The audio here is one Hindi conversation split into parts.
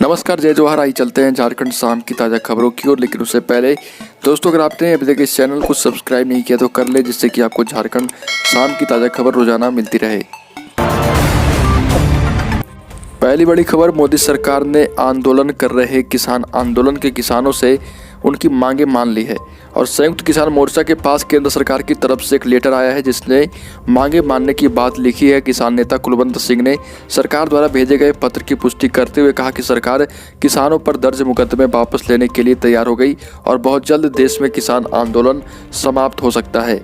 नमस्कार, जय जोहार। आई चलते हैं झारखंड शाम की ताज़ा खबरों की ओर। लेकिन उससे पहले दोस्तों, अगर आपने अभी तक इस चैनल को सब्सक्राइब नहीं किया तो कर ले, जिससे कि आपको झारखंड शाम की ताज़ा खबर रोजाना मिलती रहे। पहली बड़ी खबर, मोदी सरकार ने आंदोलन कर रहे किसान आंदोलन के किसानों से उनकी मांगे मान ली है और संयुक्त किसान मोर्चा के पास केंद्र सरकार की तरफ से एक लेटर आया है जिसने मांगे मानने की बात लिखी है। किसान नेता कुलवंत सिंह ने सरकार द्वारा भेजे गए पत्र की पुष्टि करते हुए कहा कि सरकार किसानों पर दर्ज मुकदमे वापस लेने के लिए तैयार हो गई और बहुत जल्द देश में किसान आंदोलन समाप्त हो सकता है।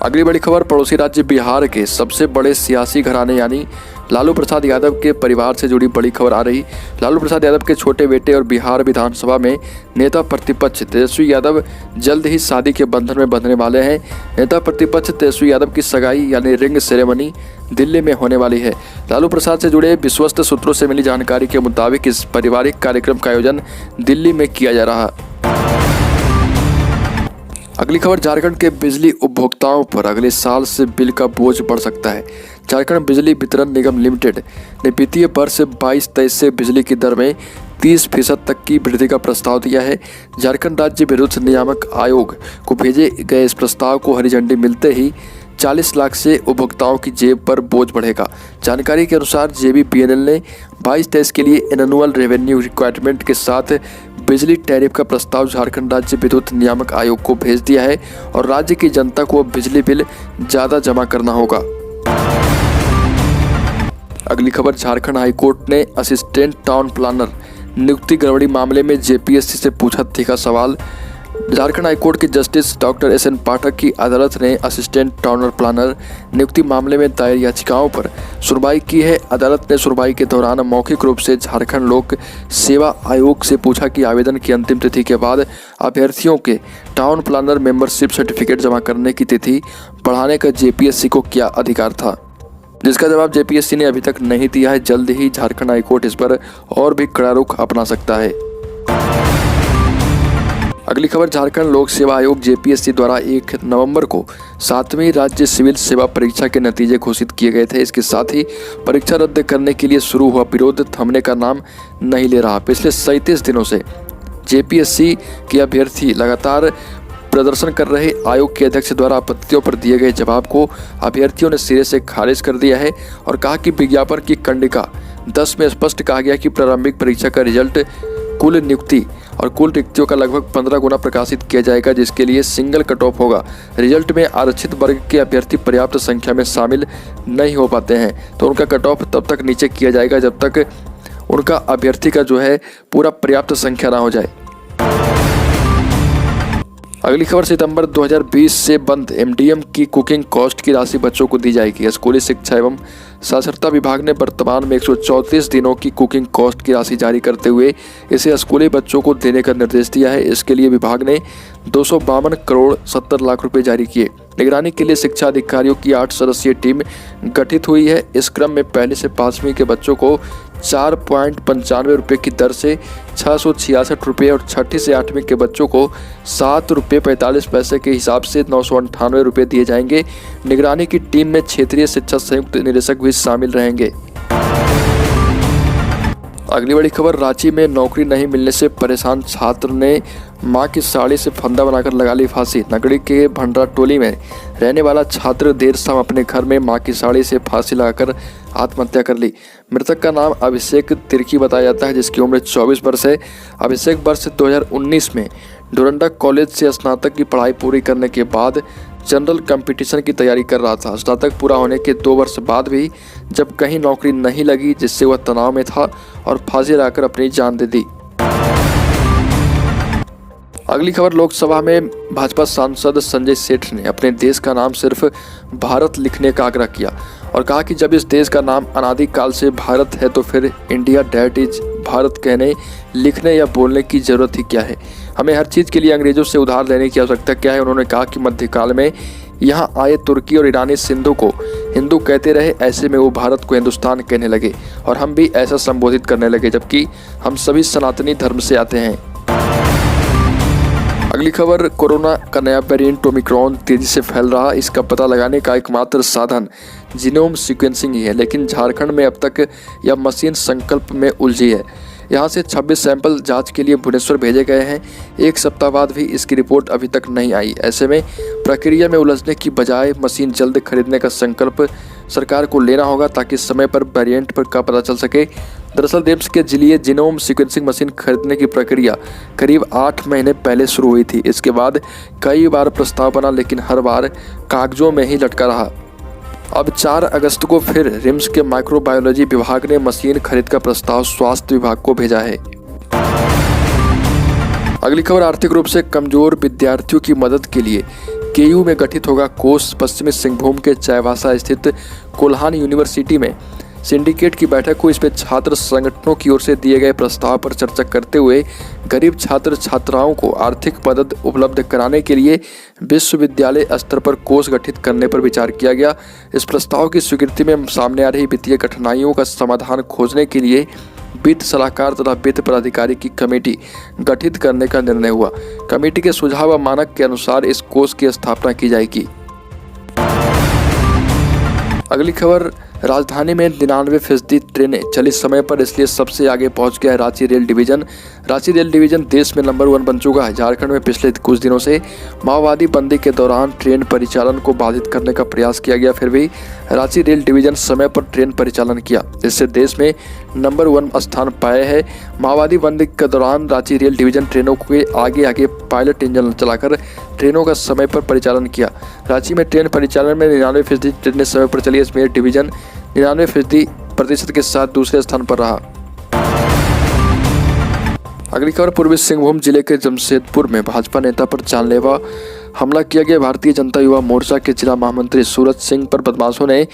अगली बड़ी खबर, पड़ोसी राज्य बिहार के सबसे बड़े सियासी घराने यानी लालू प्रसाद यादव के परिवार से जुड़ी बड़ी खबर आ रही। लालू प्रसाद यादव के छोटे बेटे और बिहार विधानसभा में नेता प्रतिपक्ष तेजस्वी यादव जल्द ही शादी के बंधन में बंधने वाले हैं। नेता प्रतिपक्ष तेजस्वी यादव की सगाई यानी रिंग सेरेमनी दिल्ली में होने वाली है। लालू प्रसाद से जुड़े विश्वस्त सूत्रों से मिली जानकारी के मुताबिक इस पारिवारिक कार्यक्रम का आयोजन दिल्ली में किया जा रहा। अगली खबर, झारखंड के बिजली उपभोक्ताओं पर अगले साल से बिल का बोझ बढ़ सकता है। झारखंड बिजली वितरण निगम लिमिटेड ने वित्तीय वर्ष 22-23 से बिजली की दर में 30% तक की वृद्धि का प्रस्ताव दिया है। झारखंड राज्य विद्युत नियामक आयोग को भेजे गए इस प्रस्ताव को हरी झंडी मिलते ही 40 लाख से उपभोक्ताओं की जेब पर बोझ बढ़ेगा। जानकारी के अनुसार JBPNL ने 22-23 के लिए एनुअल रेवेन्यू रिक्वायरमेंट के साथ बिजली टैरिफ का प्रस्ताव झारखंड राज्य विद्युत नियामक आयोग को भेज दिया है और राज्य की जनता को अब बिजली बिल ज़्यादा जमा करना होगा। अगली खबर, झारखंड हाईकोर्ट ने असिस्टेंट टाउन प्लानर नियुक्ति गड़बड़ी मामले में JPSC से पूछा तीखा सवाल। झारखंड हाईकोर्ट के जस्टिस डॉक्टर SN पाठक की अदालत ने असिस्टेंट टाउन प्लानर नियुक्ति मामले में दायर याचिकाओं पर सुनवाई की है। अदालत ने सुनवाई के दौरान मौखिक रूप से झारखंड लोक सेवा आयोग से पूछा कि आवेदन की अंतिम तिथि के बाद अभ्यर्थियों के टाउन प्लानर मेंबरशिप सर्टिफिकेट जमा करने की तिथि बढ़ाने का JPSC को क्या अधिकार था, जिसका जवाब JPSC ने अभी तक नहीं दिया है। जल्द ही झारखंड हाईकोर्ट इस पर और भी कड़ा रुख अपना सकता है। अगली खबर, झारखंड लोक सेवा आयोग JPSC द्वारा 1 नवंबर को 7वीं राज्य सिविल सेवा परीक्षा के नतीजे घोषित किए गए थे। इसके साथ ही परीक्षा रद्द करने के लिए शुरू हुआ विरोध थमने का नाम नहीं ले रहा। पिछले 37 दिनों से JPSC के अभ्यर्थी लगातार प्रदर्शन कर रहे आयोग के अध्यक्ष द्वारा आपत्तियों पर दिए गए जवाब को अभ्यर्थियों ने सिरे से खारिज कर दिया है और कहा कि विज्ञापन की कंडिका 10 में स्पष्ट कहा गया कि प्रारंभिक परीक्षा का रिजल्ट कुल नियुक्ति और कुल रिक्तियों का लगभग 15 गुना प्रकाशित किया जाएगा, जिसके लिए सिंगल कट ऑफ होगा। रिजल्ट में आरक्षित वर्ग के अभ्यर्थी पर्याप्त संख्या में शामिल नहीं हो पाते हैं तो उनका कट ऑफ तब तक नीचे किया जाएगा जब तक उनका अभ्यर्थी का पूरा पर्याप्त संख्या ना हो जाए। अगली खबर, सितंबर 2020 से बंद MDM की कुकिंग कॉस्ट की राशि बच्चों को दी जाएगी। स्कूली शिक्षा एवं साक्षरता विभाग ने वर्तमान में 134 दिनों की कुकिंग कॉस्ट की राशि जारी करते हुए इसे स्कूली बच्चों को देने का निर्देश दिया है। इसके लिए विभाग ने 252 करोड़ 70 लाख रुपए जारी किए। निगरानी के लिए शिक्षा अधिकारियों की 8 सदस्यीय टीम गठित हुई है। इस क्रम में पहली से 5वीं के बच्चों को 4.95 रुपये की दर से 666 रुपये और 6ठी से 8वीं के बच्चों को 7 रुपये 45 पैसे के हिसाब से 998 रुपये दिए जाएंगे। निगरानी की टीम में क्षेत्रीय शिक्षा संयुक्त निदेशक भी शामिल रहेंगे। अगली बड़ी खबर, रांची में नौकरी नहीं मिलने से परेशान छात्र ने मां की साड़ी से फंदा बनाकर लगा ली फांसी। नगरी के भंडरा टोली में रहने वाला छात्र देर शाम अपने घर में मां की साड़ी से फांसी लगाकर आत्महत्या कर ली। मृतक का नाम अभिषेक तिर्की बताया जाता है, जिसकी उम्र 24 वर्ष है। अभिषेक वर्ष 2019 में डोरंडा कॉलेज से स्नातक की पढ़ाई पूरी करने के बाद जनरल कंपटीशन की तैयारी कर रहा था। स्नातक पूरा होने के 2 वर्ष बाद भी जब कहीं नौकरी नहीं लगी, जिससे वह तनाव में था और फांसी लगाकर अपनी जान दे दी। अगली खबर, लोकसभा में भाजपा सांसद संजय सेठ ने अपने देश का नाम सिर्फ भारत लिखने का आग्रह किया और कहा कि जब इस देश का नाम अनादिकाल से भारत है तो फिर इंडिया डैट इज भारत कहने, लिखने या बोलने की जरूरत ही क्या है। हमें हर चीज़ के लिए अंग्रेजों से उधार लेने की आवश्यकता क्या है। उन्होंने कहा कि मध्यकाल में यहाँ आए तुर्की और ईरानी सिंधु को हिंदू कहते रहे, ऐसे में वो भारत को हिंदुस्तान कहने लगे और हम भी ऐसा संबोधित करने लगे, जबकि हम सभी सनातनी धर्म से आते हैं। अगली खबर, कोरोना का नया वेरिएंट ओमिक्रॉन तेजी से फैल रहा। इसका पता लगाने का एकमात्र साधन जीनोम सीक्वेंसिंग ही है, लेकिन झारखंड में अब तक यह मशीन संकल्प में उलझी है। यहां से 26 सैंपल जांच के लिए भुवनेश्वर भेजे गए हैं। एक सप्ताह बाद भी इसकी रिपोर्ट अभी तक नहीं आई। ऐसे में प्रक्रिया में उलझने की बजाय मशीन जल्द खरीदने का संकल्प सरकार को लेना होगा, ताकि समय पर वेरिएंट पर का पता चल सके। दरअसल देश के लिए जीनोम सीक्वेंसिंग मशीन खरीदने की प्रक्रिया करीब 8 महीने पहले शुरू हुई थी। इसके बाद कई बार प्रस्ताव बना, लेकिन हर बार कागजों में ही लटका रहा। अब 4 अगस्त को फिर रिम्स के माइक्रोबायोलॉजी विभाग ने मशीन खरीद का प्रस्ताव स्वास्थ्य विभाग को भेजा है। अगली खबर, आर्थिक रूप से कमजोर विद्यार्थियों की मदद के लिए केयू में गठित होगा कोष। पश्चिमी सिंहभूम के चाईबासा स्थित कोल्हान यूनिवर्सिटी में सिंडिकेट की बैठक हुई। इस पर छात्र संगठनों की ओर से दिए गए प्रस्ताव पर चर्चा करते हुए गरीब छात्र छात्राओं को आर्थिक मदद उपलब्ध कराने के लिए विश्वविद्यालय स्तर पर कोष गठित करने पर विचार किया गया। इस प्रस्ताव की स्वीकृति में सामने आ रही वित्तीय कठिनाइयों का समाधान खोजने के लिए वित्त सलाहकार तथा वित्त पदाधिकारी की कमेटी गठित करने का निर्णय हुआ। कमेटी के सुझाव व मानक के अनुसार इस कोष की स्थापना की जाएगी। अगली खबर, राजधानी में 99% ट्रेनें चली समय पर, इसलिए सबसे आगे पहुंच गया है Ranchi rail division. Ranchi rail division देश में नंबर 1 बन चुका है। झारखंड में पिछले कुछ दिनों से माओवादी बंदी के दौरान ट्रेन परिचालन को बाधित करने का प्रयास किया गया, फिर भी रांची रेल डिवीजन समय पर ट्रेन परिचालन किया, जिससे देश में नंबर 1 स्थान पाया है। माओवादी बंदी के दौरान रांची रेल डिवीजन ट्रेनों के आगे आगे पायलट इंजन चलाकर ट्रेनों का समय पर परिचालन किया। रांची में ट्रेन परिचालन में 99% ट्रेनें समय पर चली। इसमें डिवीजन 99% के साथ दूसरे स्थान पर रहा। अगली खबर, पूर्वी सिंहभूम जिले के जमशेदपुर में भाजपा नेता पर जानलेवा हमला किया गया। भारतीय जनता युवा मोर्चा के जिला महामंत्री सूरज सिंह पर बदमाशों ने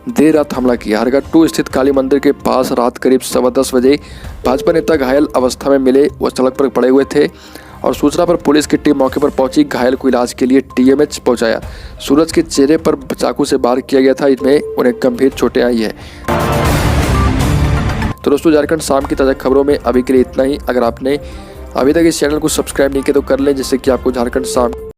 देर रात हमला किया। हरगट्टू स्थित काली मंदिर के पास रात करीब 10:15 बजे भाजपा नेता घायल अवस्था में मिले। वह सड़क पर पड़े हुए थे और सूचना पर पुलिस की टीम मौके पर पहुंची। घायल को इलाज के लिए TMH पहुंचाया। सूरज के चेहरे पर चाकू से वार किया गया था, इसमें उन्हें गंभीर चोटें आई है। तो दोस्तों, झारखंड शाम की ताज़ा खबरों में अभी के लिए इतना ही। अगर आपने अभी तक इस चैनल को सब्सक्राइब नहीं किया तो कर लें, जिससे कि आपको झारखंड शाम